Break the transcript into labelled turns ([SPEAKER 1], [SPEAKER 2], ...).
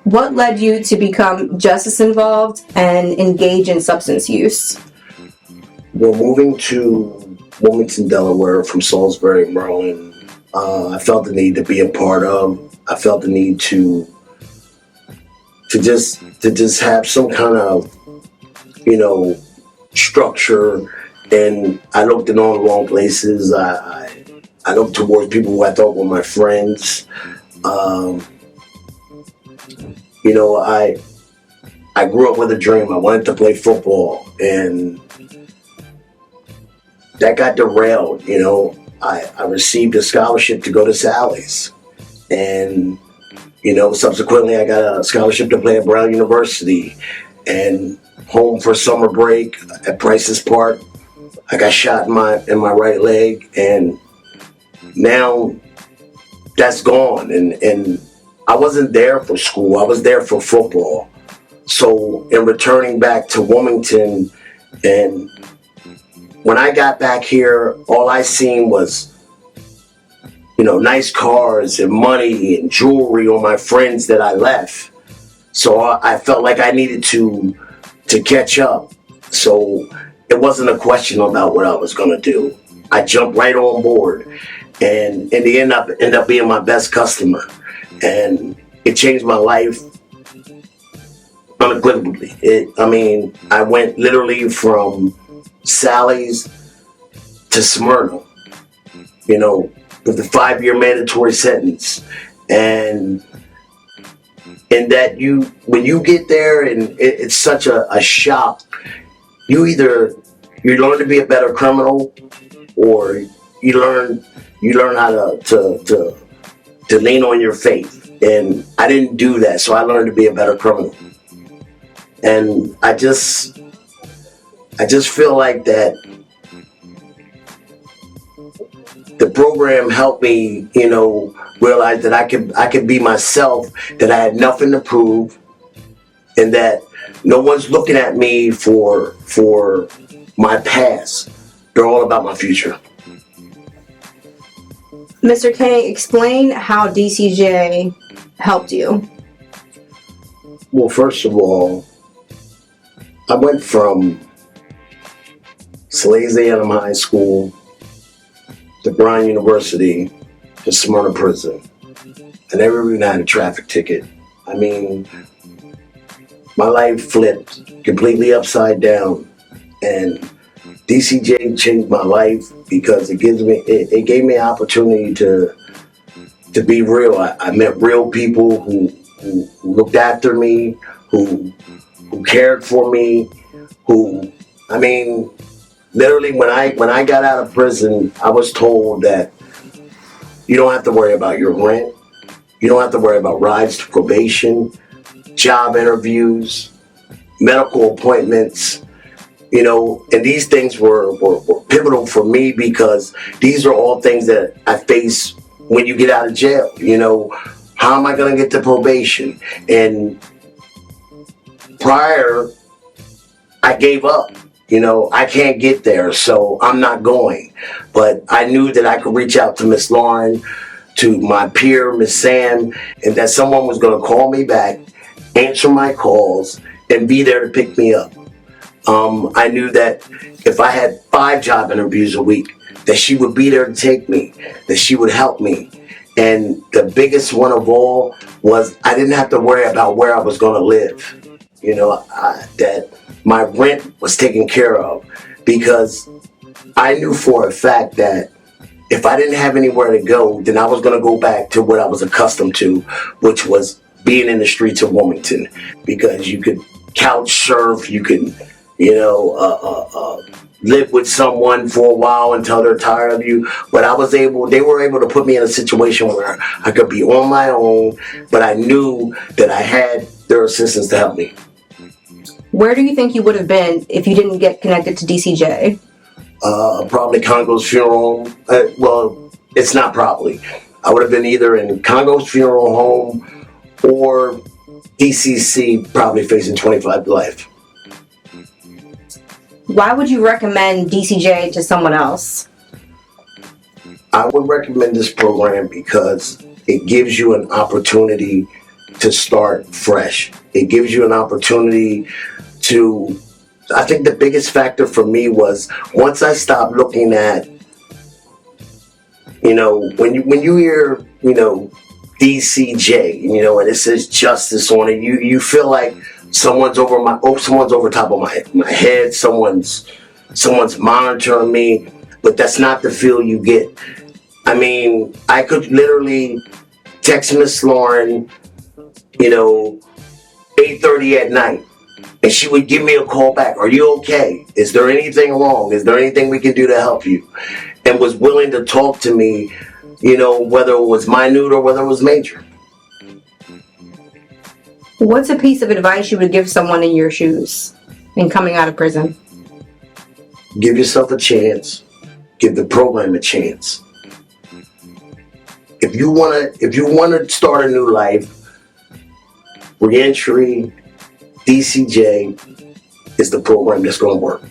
[SPEAKER 1] What led you to become justice involved and engage in substance use?
[SPEAKER 2] Well, moving to Wilmington, Delaware from Salisbury, Maryland, I felt the need to be a part of. I felt the need to just have some kind of, structure. And I looked in all the wrong places. I looked towards people who I thought were my friends. I grew up with a dream. I wanted to play football, and that got derailed. I received a scholarship to go to Sally's, and subsequently I got a scholarship to play at Brown University, and home for summer break at Price's Park. I got shot in my right leg, and now that's gone. And I wasn't there for school. I was there for football. So in returning back to Wilmington, and when I got back here, all I seen was, nice cars and money and jewelry on my friends that I left. So I felt like I needed to catch up. So it wasn't a question about what I was going to do. I jumped right on board, and in the end up being my best customer. And it changed my life unequivocally. I went literally from Sally's to Smyrna, with a 5-year mandatory sentence. And that when you get there, and it's such a shock, you learn to be a better criminal, or you learn how to lean on your faith. And I didn't do that, so I learned to be a better criminal. And I just feel like that the program helped me, realize that I could be myself, that I had nothing to prove, and that no one's looking at me for my past. They're all about my future.
[SPEAKER 1] Mr. K, explain how DCJ helped you.
[SPEAKER 2] Well, first of all, I went from Salesianum High School to Brown University to Smyrna Prison. I never even had a traffic ticket. My life flipped completely upside down, and DCJ changed my life because it gave me an opportunity to be real. I met real people who looked after me, who cared for me, literally when I got out of prison, I was told that you don't have to worry about your rent, you don't have to worry about rides to probation, job interviews, medical appointments, and these things were pivotal for me because these are all things that I face when you get out of jail. How am I going to get to probation? And prior, I gave up. I can't get there, so I'm not going. But I knew that I could reach out to Miss Lauren, to my peer, Miss Sam, and that someone was going to call me back, answer my calls, and be there to pick me up. I knew that if I had 5 job interviews a week, that she would be there to take me, that she would help me. And the biggest one of all was I didn't have to worry about where I was going to live. That my rent was taken care of, because I knew for a fact that if I didn't have anywhere to go, then I was going to go back to what I was accustomed to, which was being in the streets of Wilmington, because you could couch surf, you could, live with someone for a while until they're tired of you. But they were able to put me in a situation where I could be on my own, but I knew that I had their assistance to help me.
[SPEAKER 1] Where do you think you would have been if you didn't get connected to DCJ?
[SPEAKER 2] Probably Congo's funeral home. Well, it's not probably. I would have been either in Congo's funeral home or DCC, probably facing 25 to life.
[SPEAKER 1] Why would you recommend DCJ to someone else?
[SPEAKER 2] I would recommend this program because it gives you an opportunity to start fresh. It gives you an opportunity to, I think the biggest factor for me was once I stopped looking at, when you hear, DCJ, and it says justice on it, you feel like someone's over top of my head, someone's monitoring me, but that's not the feel you get. I mean, I could literally text Miss Lauren, 8:30 at night, and she would give me a call back. Are you okay? Is there anything wrong? Is there anything we can do to help you? And was willing to talk to me, whether it was minute or whether it was major.
[SPEAKER 1] What's a piece of advice you would give someone in your shoes in coming out of prison?
[SPEAKER 2] Give yourself a chance. Give the program a chance. If you wanna start a new life, reentry, DCJ is the program that's gonna work.